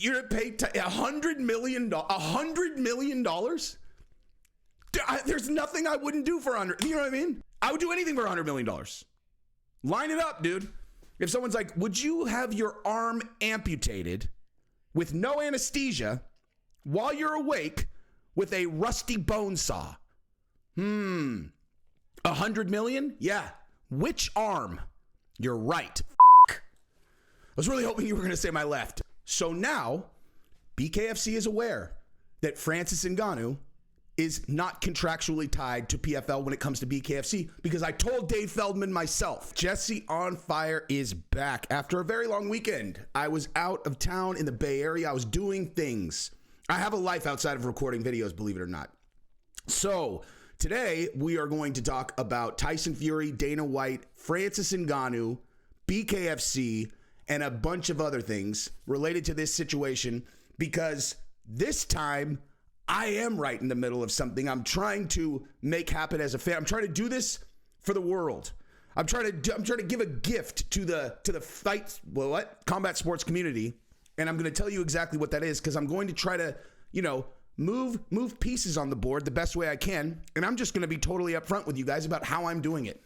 You're going to pay $100 million? $100 million? There's nothing I wouldn't do for 100. You know what I mean? I would do anything for $100 million. Line it up, dude. If someone's like, would you have your arm amputated with no anesthesia while you're awake with a rusty bone saw? $100 million? Yeah. Which arm? You're right. I was really hoping you were going to say my left. So now, BKFC is aware that Francis Ngannou is not contractually tied to PFL when it comes to BKFC, because I told Dave Feldman myself. Jesse on Fire is back after a very long weekend. I was out of town in the Bay Area. I was doing things. I have a life outside of recording videos, believe it or not. So today we are going to talk about Tyson Fury, Dana White, Francis Ngannou, BKFC, and a bunch of other things related to this situation, because this time I am right in the middle of something I'm trying to make happen as a fan. I'm trying to do this for the world. I'm trying to give a gift to the fight, combat sports community, and I'm going to tell you exactly what that is, because I'm going to try to, move pieces on the board the best way I can, and I'm just going to be totally upfront with you guys about how I'm doing it,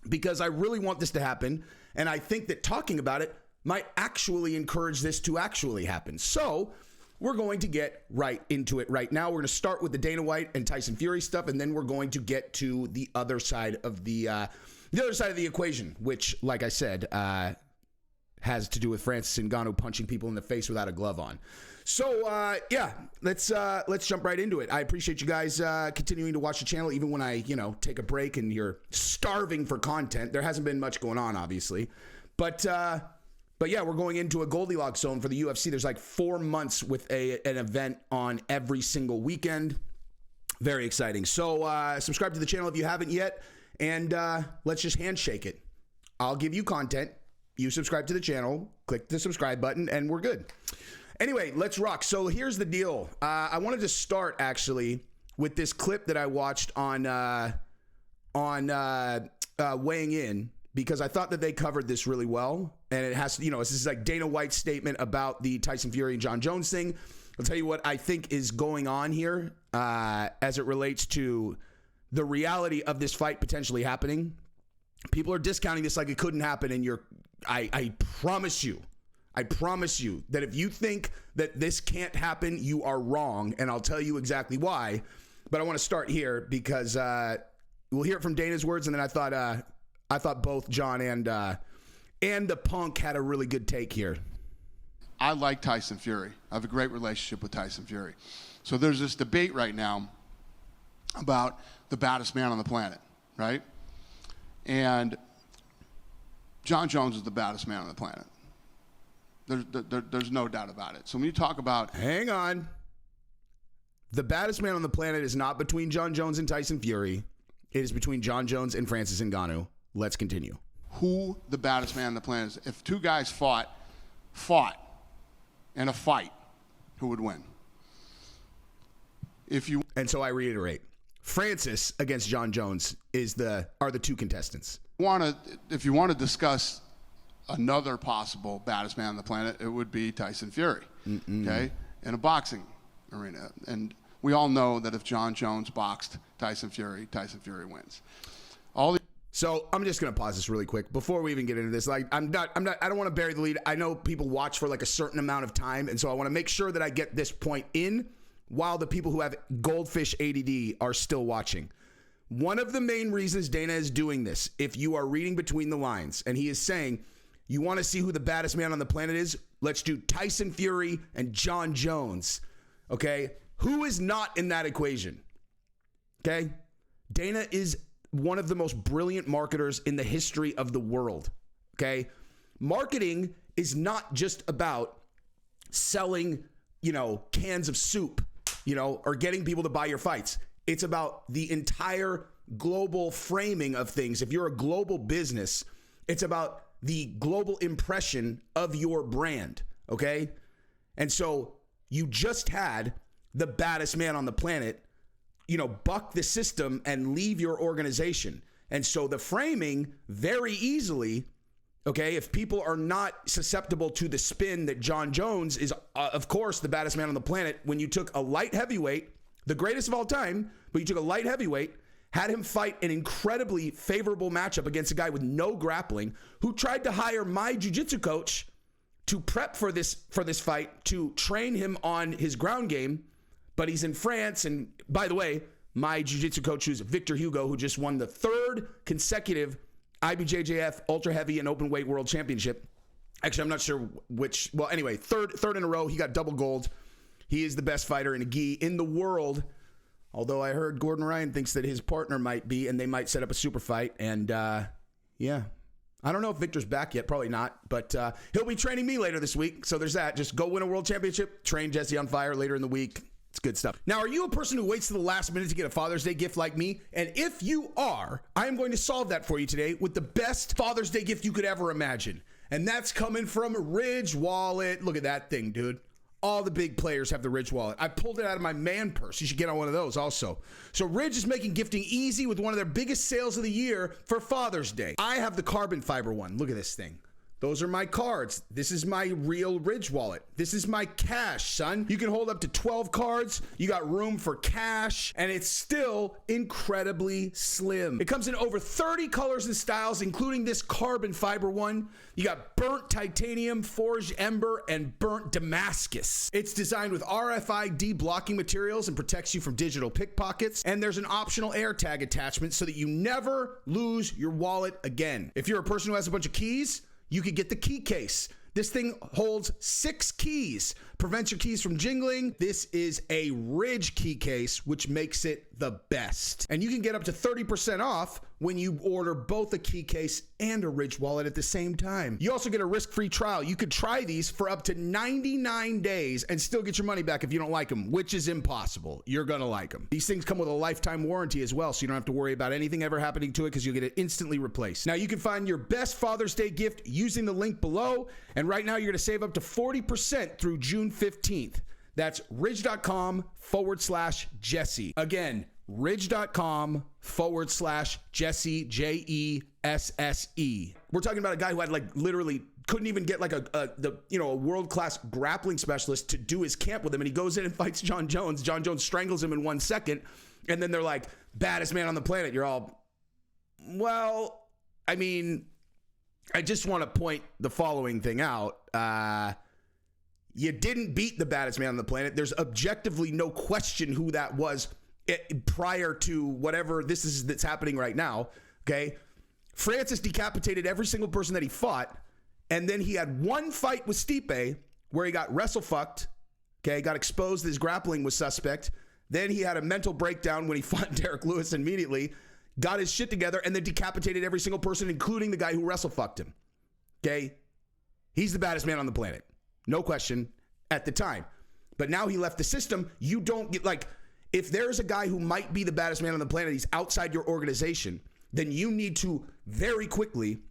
because I really want this to happen, and I think that talking about it might actually encourage this to actually happen. So we're going to get right into it right now. We're going to start with the Dana White and Tyson Fury stuff, and then we're going to get to the other side of the equation, which, like I said, has to do with Francis Ngannou punching people in the face without a glove on. So let's jump right into it. I appreciate you guys continuing to watch the channel, even when I take a break and you're starving for content. There hasn't been much going on, obviously, but yeah, we're going into a Goldilocks zone for the UFC. There's like 4 months with an event on every single weekend. Very exciting. So subscribe to the channel if you haven't yet, and let's just handshake it. I'll give you content. You subscribe to the channel, click the subscribe button, and we're good. Anyway, let's rock. So here's the deal. I wanted to start actually with this clip that I watched on Weighing In, because I thought that they covered this really well. And it has to, this is like Dana White's statement about the Tyson Fury and John Jones thing. I'll tell you what I think is going on here as it relates to the reality of this fight potentially happening. People are discounting this like it couldn't happen, and I promise you that if you think that this can't happen, you are wrong, and I'll tell you exactly why. But I want to start here because we'll hear it from Dana's words, and then I thought both John and the Punk had a really good take here. I like Tyson Fury. I have a great relationship with Tyson Fury. So there's this debate right now about the baddest man on the planet, right? And John Jones is the baddest man on the planet. There's no doubt about it. So when you talk about... Hang on. The baddest man on the planet is not between John Jones and Tyson Fury. It is between John Jones and Francis Ngannou. Let's continue. Who the baddest man on the planet is. If two guys fought in a fight, who would win? And so I reiterate, Francis against John Jones are the two contestants. If you want to discuss another possible baddest man on the planet, it would be Tyson Fury, okay, in a boxing arena. And we all know that if John Jones boxed Tyson Fury wins. So I'm just going to pause this really quick before we even get into this. Like, I don't want to bury the lead. I know people watch for like a certain amount of time, and so I want to make sure that I get this point in while the people who have goldfish ADD are still watching. One of the main reasons Dana is doing this, if you are reading between the lines, and he is saying, you want to see who the baddest man on the planet is? Let's do Tyson Fury and John Jones. Okay? Who is not in that equation? Okay? Dana is one of the most brilliant marketers in the history of the world. Okay? Marketing is not just about selling, cans of soup, or getting people to buy your fights. It's about the entire global framing of things. If you're a global business, it's about the global impression of your brand, okay? And so you just had the baddest man on the planet, buck the system and leave your organization. And so the framing very easily Okay, if people are not susceptible to the spin that Jon Jones is, of course, the baddest man on the planet, when you took a light heavyweight, the greatest of all time, but you took a light heavyweight, had him fight an incredibly favorable matchup against a guy with no grappling, who tried to hire my jiu-jitsu coach to prep for this fight, to train him on his ground game, but he's in France. And by the way, my jiu-jitsu coach, who's Victor Hugo, who just won the 3rd consecutive IBJJF Ultra Heavy and Open Weight World Championship. Actually, I'm not sure which. Well, anyway, third in a row. He got double gold. He is the best fighter in a gi in the world. Although I heard Gordon Ryan thinks that his partner might be, and they might set up a super fight. And yeah, I don't know if Victor's back yet. Probably not. But he'll be training me later this week. So there's that. Just go win a world championship. Train Jesse on Fire later in the week. It's good stuff. Now, are you a person who waits to the last minute to get a Father's Day gift like me? And if you are, I am going to solve that for you today with the best Father's Day gift you could ever imagine. And that's coming from Ridge Wallet. Look at that thing, dude. All the big players have the Ridge Wallet. I pulled it out of my man purse. You should get on one of those also. So Ridge is making gifting easy with one of their biggest sales of the year for Father's Day. I have the carbon fiber one. Look at this thing. Those are my cards. This is my real Ridge Wallet. This is my cash, son. You can hold up to 12 cards. You got room for cash, and it's still incredibly slim. It comes in over 30 colors and styles, including this carbon fiber one. You got burnt titanium, forged ember, and burnt Damascus. It's designed with RFID blocking materials and protects you from digital pickpockets. And there's an optional AirTag attachment so that you never lose your wallet again. If you're a person who has a bunch of keys, you could get the key case. This thing holds 6 keys, prevents your keys from jingling. This is a Ridge key case, which makes it the best. And you can get up to 30% off when you order both a key case and a Ridge wallet at the same time. You also get a risk-free trial. You could try these for up to 99 days and still get your money back if you don't like them, which is impossible. You're gonna like them. These things come with a lifetime warranty as well, so you don't have to worry about anything ever happening to it because you'll get it instantly replaced. Now, you can find your best Father's Day gift using the link below, and right now you're gonna save up to 40% through June 15th. That's ridge.com/Jesse. Again, ridge.com/Jesse, Jesse. We're talking about a guy who had literally couldn't even get a world-class grappling specialist to do his camp with him, and he goes in and fights Jon Jones. Jon Jones strangles him in 1 second, and then they're like, baddest man on the planet. You're all, well, I mean, I just want to point the following thing out. You didn't beat the baddest man on the planet. There's objectively no question who that was prior to whatever this is that's happening right now, okay? Francis decapitated every single person that he fought, and then he had one fight with Stipe where he got wrestle-fucked, okay, got exposed, his grappling was suspect. Then he had a mental breakdown when he fought Derek Lewis immediately, got his shit together, and then decapitated every single person, including the guy who wrestle-fucked him, okay? He's the baddest man on the planet. No question at the time. But now he left the system. You don't get, if there's a guy who might be the baddest man on the planet, he's outside your organization, then you need to very quickly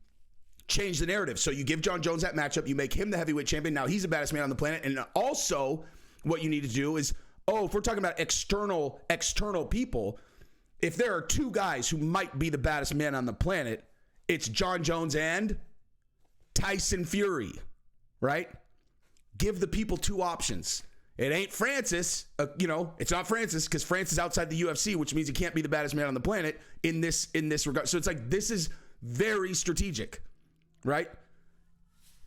change the narrative. So you give Jon Jones that matchup, you make him the heavyweight champion. Now he's the baddest man on the planet. And also what you need to do is, if we're talking about external people, if there are 2 guys who might be the baddest man on the planet, it's Jon Jones and Tyson Fury, right? Give the people 2 options. It ain't Francis, it's not Francis because Francis is outside the UFC, which means he can't be the baddest man on the planet in this regard. So it's this is very strategic, right?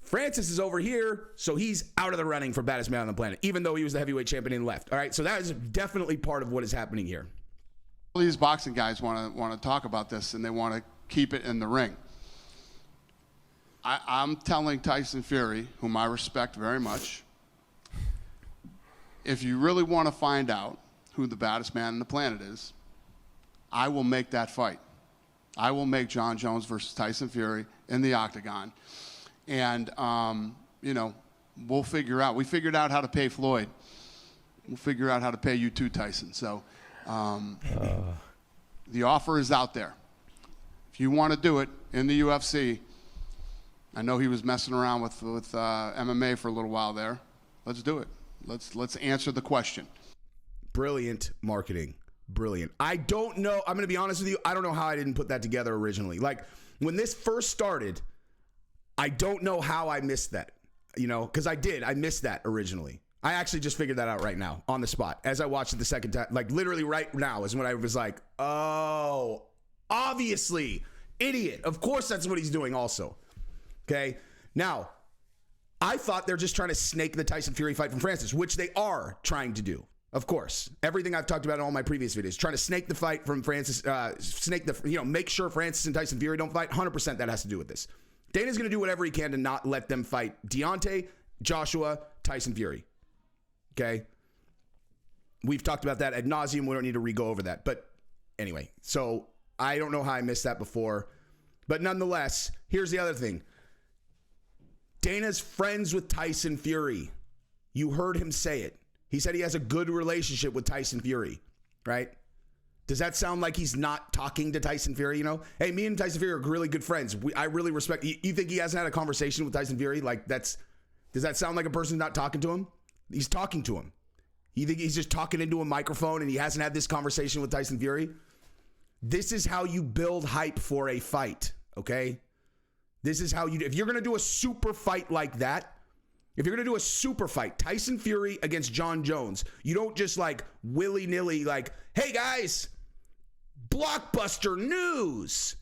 Francis is over here, so he's out of the running for baddest man on the planet, even though he was the heavyweight champion and left. All right, so that is definitely part of what is happening here. All these boxing guys want to talk about this, and they want to keep it in the ring. I'm telling Tyson Fury, whom I respect very much, if you really want to find out who the baddest man on the planet is, I will make that fight. I will make Jon Jones versus Tyson Fury in the octagon. And, we'll figure out. We figured out how to pay Floyd. We'll figure out how to pay you too, Tyson. So the offer is out there. If you want to do it in the UFC, I know he was messing around with MMA for a little while there. Let's do it. Let's answer the question. Brilliant marketing. Brilliant. I don't know. I'm going to be honest with you. I don't know how I didn't put that together originally. When this first started, I don't know how I missed that, you know, because I did. I missed that originally. I actually just figured that out right now on the spot as I watched it the second time. Like literally right now is when I was like, oh, obviously, idiot. Of course that's what he's doing also. Okay. Now, I thought they're just trying to snake the Tyson Fury fight from Francis, which they are trying to do. Of course, everything I've talked about in all my previous videos, trying to snake the fight from Francis, make sure Francis and Tyson Fury don't fight. 100% that has to do with this. Dana's going to do whatever he can to not let them fight Deontay, Joshua, Tyson Fury. Okay. We've talked about that ad nauseum. We don't need to re-go over that. But anyway, so I don't know how I missed that before. But nonetheless, here's the other thing. Dana's friends with Tyson Fury. You heard him say it. He said he has a good relationship with Tyson Fury, right? Does that sound like he's not talking to Tyson Fury, you know? Hey, me and Tyson Fury are really good friends. I really respect. You think he hasn't had a conversation with Tyson Fury? Like does that sound like a person not talking to him? He's talking to him. You think he's just talking into a microphone and he hasn't had this conversation with Tyson Fury? This is how you build hype for a fight, okay? This is how if you're going to do a super fight like that, if you're going to do a super fight, Tyson Fury against John Jones, you don't just like willy-nilly like, hey guys, blockbuster news.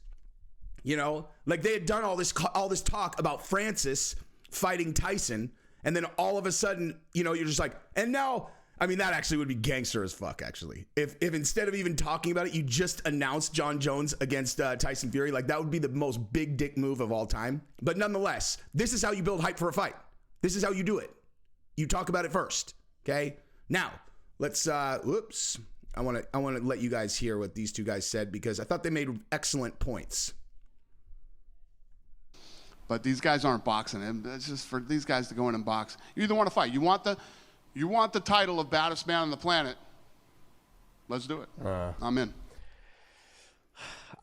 You know, like they had done all this talk about Francis fighting Tyson, and then all of a sudden, you know, you're just like, and now, I mean, that actually would be gangster as fuck, actually. If instead of even talking about it, you just announced John Jones against Tyson Fury, like that would be the most big dick move of all time. But nonetheless, this is how you build hype for a fight. This is how you do it. You talk about it first, okay? Now, let's, whoops. I want to let you guys hear what these two guys said because I thought they made excellent points. But these guys aren't boxing. It's just for these guys to go in and box. You either want to fight. You want the title of baddest man on the planet. Let's do it. I'm in.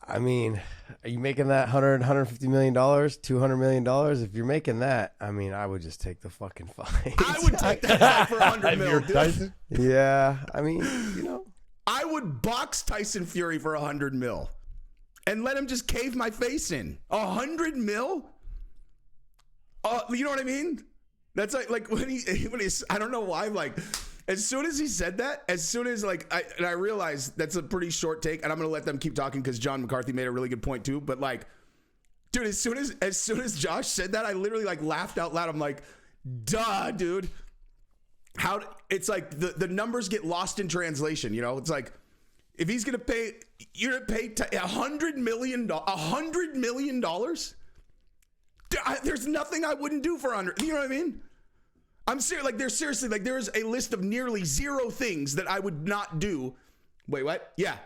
I mean, are you making that $150 million, $200 million? If you're making that, I mean, I would just take the fucking fight. I would take that fight for $100 million. Yeah, I mean, you know. I would box Tyson Fury for $100 million and let him just cave my face in. $100 million? You know what I mean? That's like when he's, I don't know why, like, as soon as he said that, as soon as I realized that's a pretty short take, and I'm gonna let them keep talking because John McCarthy made a really good point too. But like, dude, as soon as Josh said that, I literally like laughed out loud. I'm like, duh, dude. How it's like the numbers get lost in translation. You know, it's like if he's gonna pay, you're gonna pay $100 million. $100 million. There's nothing I wouldn't do for 100. You know what I mean? I'm serious. Like there's seriously like there's a list of nearly 0 things that I would not do. Wait, what? Yeah,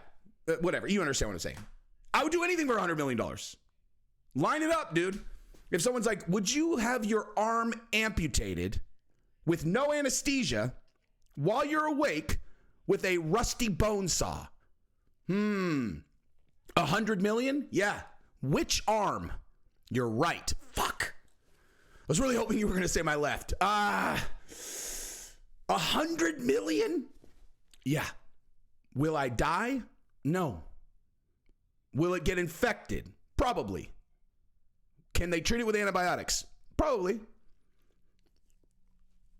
whatever. You understand what I'm saying? I would do anything for $100 million. Line it up, dude. If someone's like, would you have your arm amputated with no anesthesia while you're awake with a rusty bone saw? $100 million? Yeah. Which arm? You're right. Fuck. I was really hoping you were going to say my left. $100 million? Yeah. Will I die? No. Will it get infected? Probably. Can they treat it with antibiotics? Probably.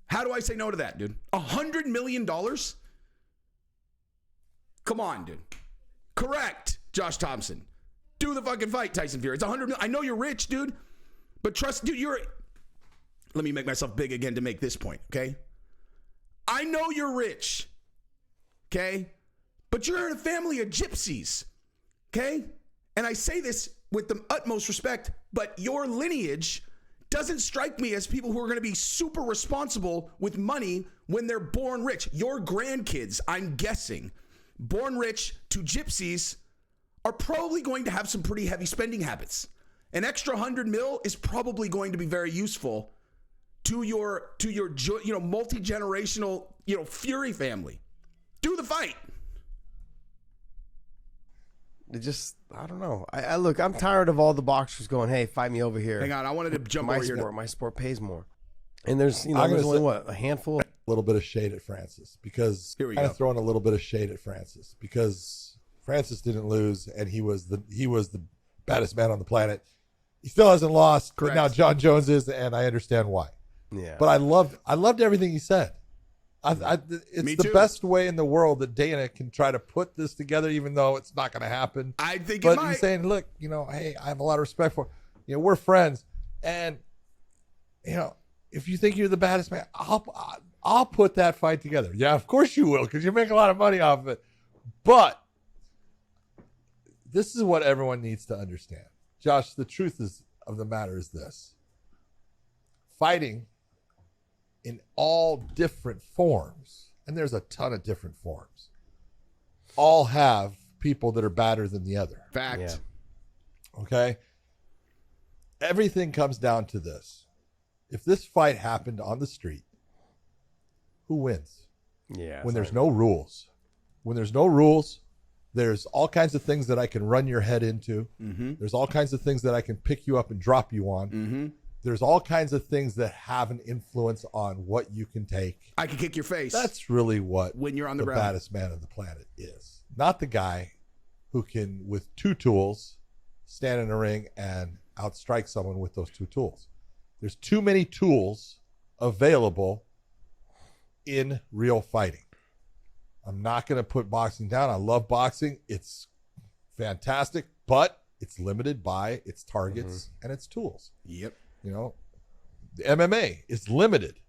How do I say no to that, dude? $100 million? Come on, dude. Correct, Josh Thompson. Do the fucking fight, Tyson Fury. It's $100 million. I know you're rich, dude. But trust, dude, let me make myself big again to make this point, okay? I know you're rich, okay? But you're in a family of gypsies, okay? And I say this with the utmost respect, but your lineage doesn't strike me as people who are going to be super responsible with money when they're born rich. Your grandkids, I'm guessing, born rich to gypsies are probably going to have some pretty heavy spending habits. An extra $100 million is probably going to be very useful to your multi-generational, Fury family. Do the fight. I don't know. I look, I'm tired of all the boxers going, hey, fight me over here. Hang on, I wanted to jump over here. My sport pays more. And there's, there's only a handful. A little bit of shade at Francis because here we kind go. of throwing a little bit of shade at Francis because Francis didn't lose and he was the baddest man on the planet He still hasn't lost, Correct. but now John Jones is, and I understand why. Yeah. But I loved everything he said. It's Me the too. best way in the world that Dana can try to put this together, even though it's not going to happen. I think But it might. he's saying, look, hey, I have a lot of respect for, we're friends, and if you think you're the baddest man, I'll put that fight together. Yeah, of course you will, because you make a lot of money off of it. But this is what everyone needs to understand. Josh, the truth of the matter is this. Fighting in all different forms, and there's a ton of different forms, all have people that are badder than the other. Fact. Yeah. Okay? Everything comes down to this. If this fight happened on the street, who wins? Yeah. When there's no rules. When there's no rules, there's all kinds of things that I can run your head into. Mm-hmm. There's all kinds of things that I can pick you up and drop you on. Mm-hmm. There's all kinds of things that have an influence on what you can take. I can kick your face. That's really what when you're on the the ground. baddest man on the planet is. Not the guy who can, with two tools, stand in a ring and outstrike someone with those two tools. There's too many tools available in real fighting. I'm not going to put boxing down. I love boxing. It's fantastic, but it's limited by its targets and its tools. Yep. The MMA is limited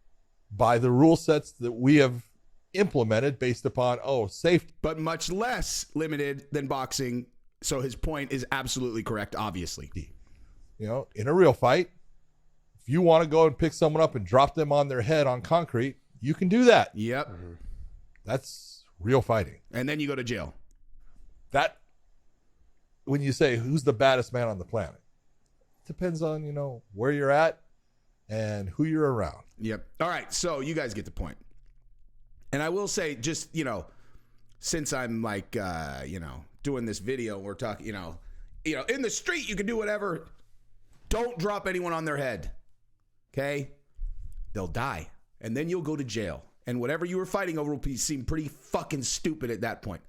by the rule sets that we have implemented based upon, safety. But much less limited than boxing. So his point is absolutely correct, obviously. In a real fight, if you want to go and pick someone up and drop them on their head on concrete, you can do that. Yep. That's real fighting. And then you go to jail. That, when you say who's the baddest man on the planet, depends on, where you're at and who you're around. Yep. All right. So you guys get the point. And I will say, just, since I'm like, doing this video, we're talking, in the street, you can do whatever. Don't drop anyone on their head. Okay? They'll die. And then you'll go to jail. And whatever you were fighting over will seem pretty fucking stupid at that point.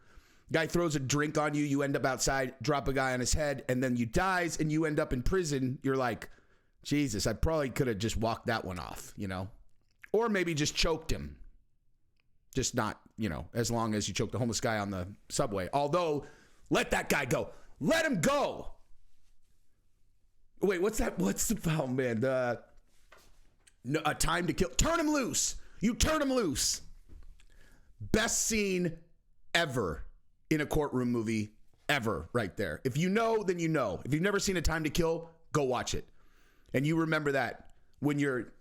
Guy throws a drink on you, you end up outside, drop a guy on his head, and then you dies and you end up in prison. You're like, Jesus, I probably could have just walked that one off, Or maybe just choked him. Just not, as long as you choke the homeless guy on the subway. Although, let that guy go. Let him go. Wait, what's that? What's the foul, man? A time to kill. Turn him loose. You turn him loose. Best scene ever in a courtroom movie ever, right there. If you know, then you know. If you've never seen A Time to Kill, go watch it. And you remember that when your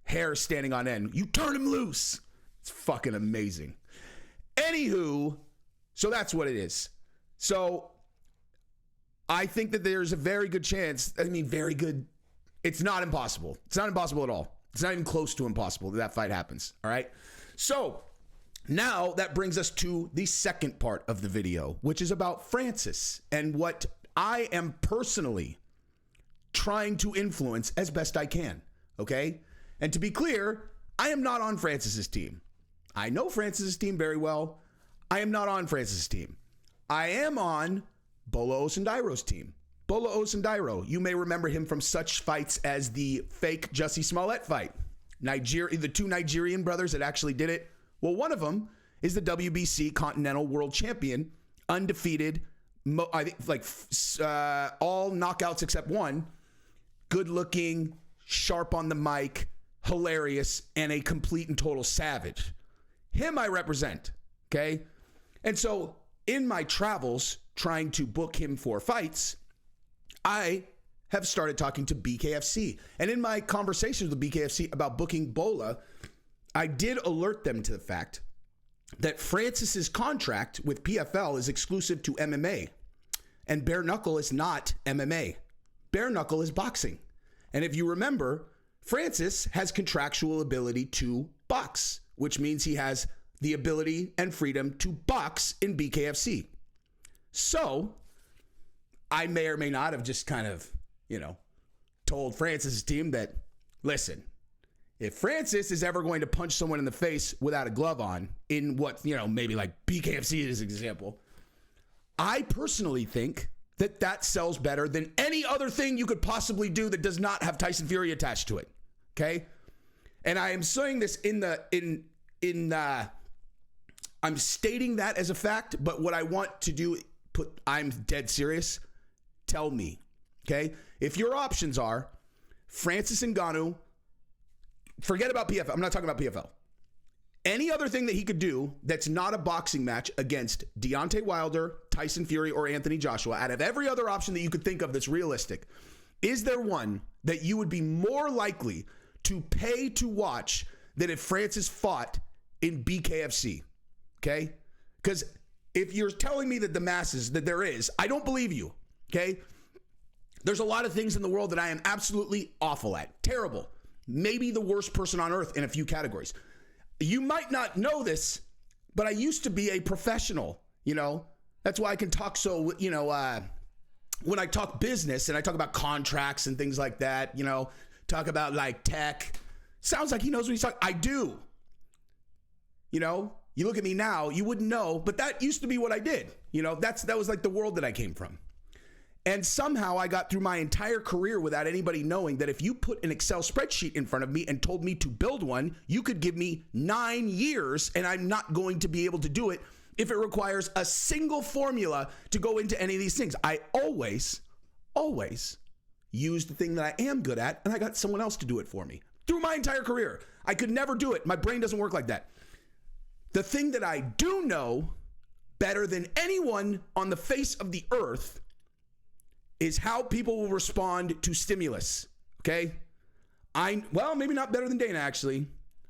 hair is standing on end. You turn him loose. It's fucking amazing. Anywho, so that's what it is. So I think that there's a very good chance, very good. It's not impossible. It's not impossible at all. It's not even close to impossible that fight happens. All right. So now that brings us to the second part of the video, which is about Francis and what I am personally trying to influence as best I can. Okay. And to be clear, I am not on Francis's team. I know Francis's team very well. I am not on Francis's team. I am on Bolo Osundairo's team. Bolo Osundairo, you may remember him from such fights as the fake Jussie Smollett fight. The two Nigerian brothers that actually did it. Well, one of them is the WBC Continental World Champion, undefeated, I think all knockouts except one. Good looking, sharp on the mic, hilarious, and a complete and total savage. Him I represent, okay? And so in my travels trying to book him for fights, I have started talking to BKFC. And in my conversations with BKFC about booking Bola, I did alert them to the fact that Francis's contract with PFL is exclusive to MMA. And bare knuckle is not MMA. Bare knuckle is boxing. And if you remember, Francis has contractual ability to box, which means he has the ability and freedom to box in BKFC. So I may or may not have just kind of, told Francis's team that, listen, if Francis is ever going to punch someone in the face without a glove on, in what, maybe like BKFC is an example, I personally think that sells better than any other thing you could possibly do that does not have Tyson Fury attached to it. Okay? And I am saying this I'm stating that as a fact, but what I want to do, I'm dead serious. Tell me, okay? If your options are Francis Ngannou, forget about PFL. I'm not talking about PFL. Any other thing that he could do that's not a boxing match against Deontay Wilder, Tyson Fury, or Anthony Joshua, out of every other option that you could think of that's realistic, is there one that you would be more likely to pay to watch than if Francis fought in BKFC? Okay? Because if you're telling me that the masses, that there is, I don't believe you. Okay? There's a lot of things in the world that I am absolutely awful at. Terrible. Maybe the worst person on earth in a few categories. You might not know this, but I used to be a professional, you know? That's why I can talk so, you know, when I talk business and I talk about contracts and things like that, you know, talk about like tech. Sounds like he knows what he's talking. I do. You know, you look at me now, you wouldn't know, but that used to be what I did. You know, that was like the world that I came from. And somehow I got through my entire career without anybody knowing that if you put an Excel spreadsheet in front of me and told me to build one, you could give me 9 years and I'm not going to be able to do it if it requires a single formula to go into any of these things. I always use the thing that I am good at, and I got someone else to do it for me. Through my entire career, I could never do it. My brain doesn't work like that. The thing that I do know better than anyone on the face of the earth is how people will respond to stimulus, okay? Well, maybe not better than Dana, actually.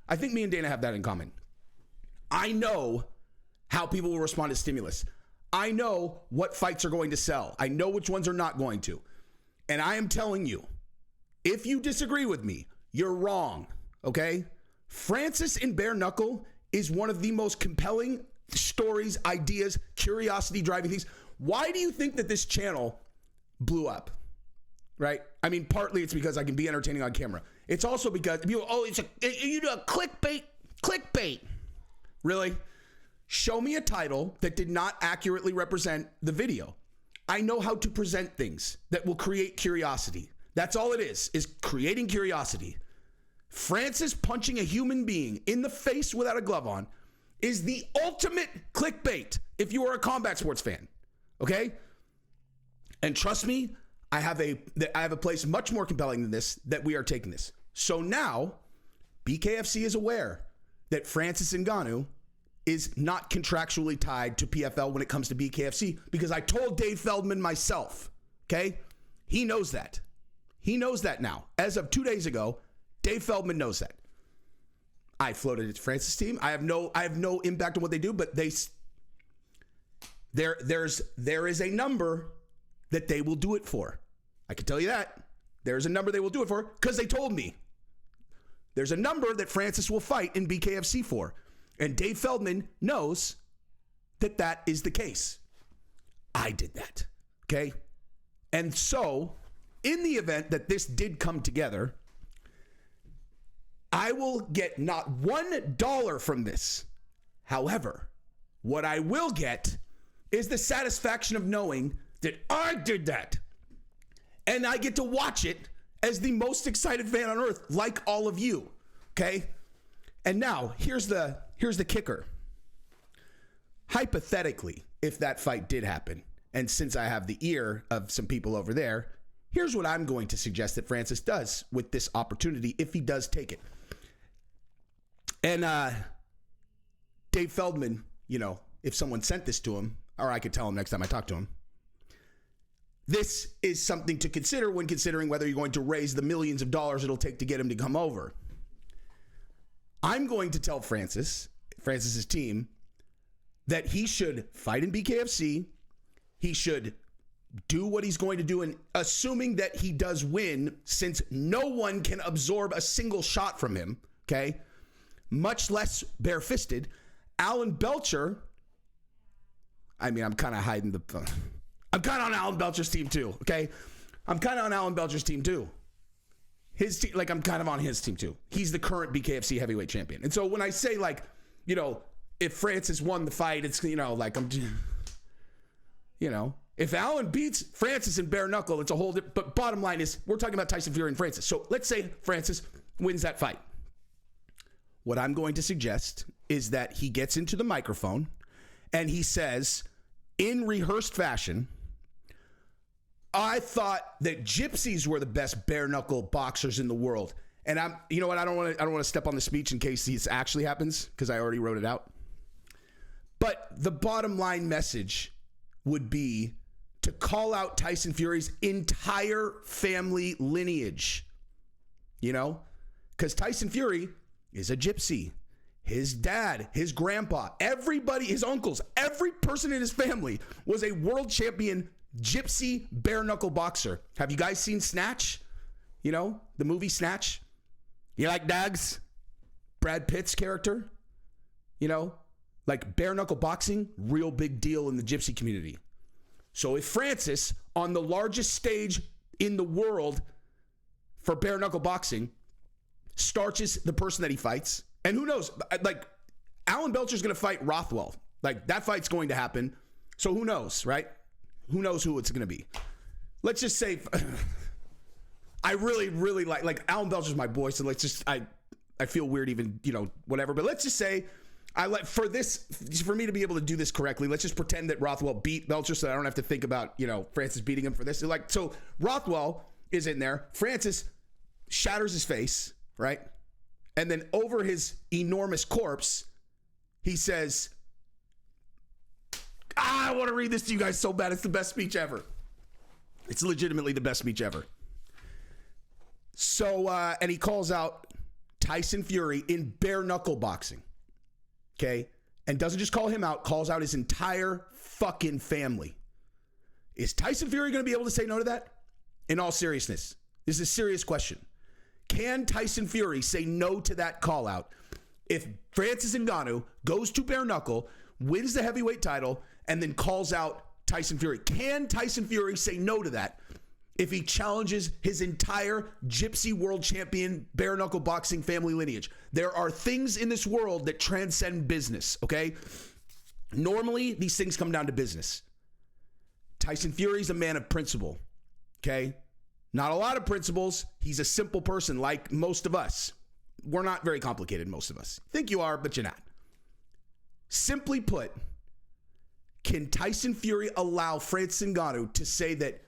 I think me and Dana have that in common. I know how people will respond to stimulus. I know what fights are going to sell. I know which ones are not going to. And I am telling you, if you disagree with me, you're wrong, okay? Francis in bare knuckle is one of the most compelling stories, ideas, curiosity driving things. Why do you think that this channel blew up? Right? I mean, partly it's because I can be entertaining on camera. It's also because you do a clickbait. Really? Show me a title that did not accurately represent the video. I know how to present things that will create curiosity. That's all it is creating curiosity. Francis punching a human being in the face without a glove on is the ultimate clickbait if you are a combat sports fan. Okay? And trust me, I have a place much more compelling than this that we are taking this. So now, BKFC is aware that Francis Ngannou is not contractually tied to PFL when it comes to BKFC because I told Dave Feldman myself, okay? He knows that. He knows that now. As of 2 days ago, Dave Feldman knows that. I floated it to Francis' team. I have no impact on what they do, but there is a number that they will do it for. I can tell you that. There's a number they will do it for because they told me. There's a number that Francis will fight in BKFC for. And Dave Feldman knows that that is the case. I did that. Okay? And so, in the event that this did come together, I will get not $1 from this. However, what I will get is the satisfaction of knowing that I did that. And I get to watch it as the most excited fan on earth, like all of you. Okay? And now, here's the kicker. Hypothetically, if that fight did happen, and since I have the ear of some people over there, here's what I'm going to suggest that Francis does with this opportunity if he does take it. And Dave Feldman, you know, if someone sent this to him, or I could tell him next time I talk to him, this is something to consider when considering whether you're going to raise the millions of dollars it'll take to get him to come over. I'm going to tell Francis's team, that he should fight in BKFC. He should do what he's going to do, and assuming that he does win, since no one can absorb a single shot from him, okay, much less bare-fisted. Alan Belcher, I mean, I'm kind of hiding the... I'm kind of on Alan Belcher's team too, okay? I'm kind of on Alan Belcher's team too. His team, like, I'm kind of on his team too. He's the current BKFC heavyweight champion. And so when I say, like, you know, if Francis won the fight, it's, you know, like, I'm, you know, If Allen beats Francis in bare knuckle, it's a whole different. But bottom line is, we're talking about Tyson Fury and Francis. So let's say Francis wins that fight. What I'm going to suggest is that he gets into the microphone and he says, in rehearsed fashion, I thought that gypsies were the best bare knuckle boxers in the world. And you know what? I don't want to step on the speech in case this actually happens because I already wrote it out. But the bottom line message would be to call out Tyson Fury's entire family lineage. You know, because Tyson Fury is a gypsy. His dad, his grandpa, everybody, his uncles, every person in his family was a world champion gypsy bare knuckle boxer. Have you guys seen Snatch? You know, the movie Snatch? You like dogs? Brad Pitt's character? You know, like bare knuckle boxing, real big deal in the gypsy community. So if Francis, on the largest stage in the world for bare knuckle boxing, starches the person that he fights, and who knows, like Alan Belcher's going to fight Rothwell. Like that fight's going to happen. So who knows, right? Who knows who it's going to be? Let's just say I really, really like Alan Belcher's my boy. So let's just, I feel weird even, you know, whatever. But let's just say for me to be able to do this correctly, let's just pretend that Rothwell beat Belcher so I don't have to think about, you know, Francis beating him for this. Like, so Rothwell is in there. Francis shatters his face, right? And then over his enormous corpse, he says, I want to read this to you guys so bad. It's the best speech ever. It's legitimately the best speech ever. So, and he calls out Tyson Fury in bare knuckle boxing. Okay? And doesn't just call him out, calls out his entire fucking family. Is Tyson Fury going to be able to say no to that? In all seriousness, this is a serious question. Can Tyson Fury say no to that call out if Francis Ngannou goes to bare knuckle, wins the heavyweight title, and then calls out Tyson Fury? Can Tyson Fury say no to that if he challenges his entire gypsy world champion bare knuckle boxing family lineage? There are things in this world that transcend business, okay? Normally, these things come down to business. Tyson Fury's a man of principle, okay? Not a lot of principles. He's a simple person like most of us. We're not very complicated, most of us. Think you are, but you're not. Simply put, can Tyson Fury allow Francis Ngannou to say that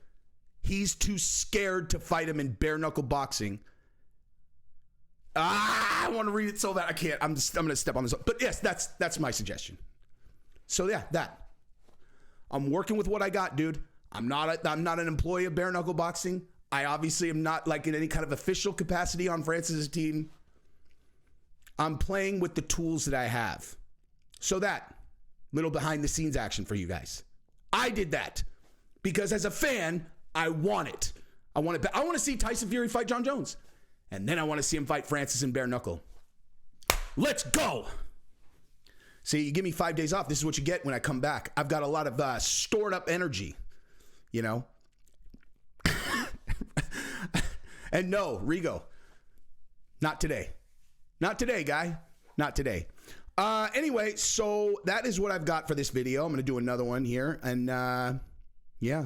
he's too scared to fight him in bare knuckle boxing? I want to read it so bad. I can't. I'm going to step on this. But yes, that's my suggestion. So yeah, that. I'm working with what I got, dude. I'm not an employee of bare knuckle boxing. I obviously am not like in any kind of official capacity on Francis's team. I'm playing with the tools that I have. So that little behind the scenes action for you guys. I did that because as a fan, I want it. I want to see Tyson Fury fight John Jones. And then I want to see him fight Francis in bare knuckle. Let's go. See, you give me 5 days off. This is what you get when I come back. I've got a lot of stored up energy, you know. And no, Rigo, not today. Not today, guy. Not today. Anyway, so that is what I've got for this video. I'm going to do another one here. And yeah,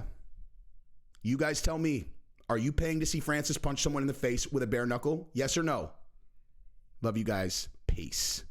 you guys tell me, are you paying to see Francis punch someone in the face with a bare knuckle? Yes or no? Love you guys. Peace.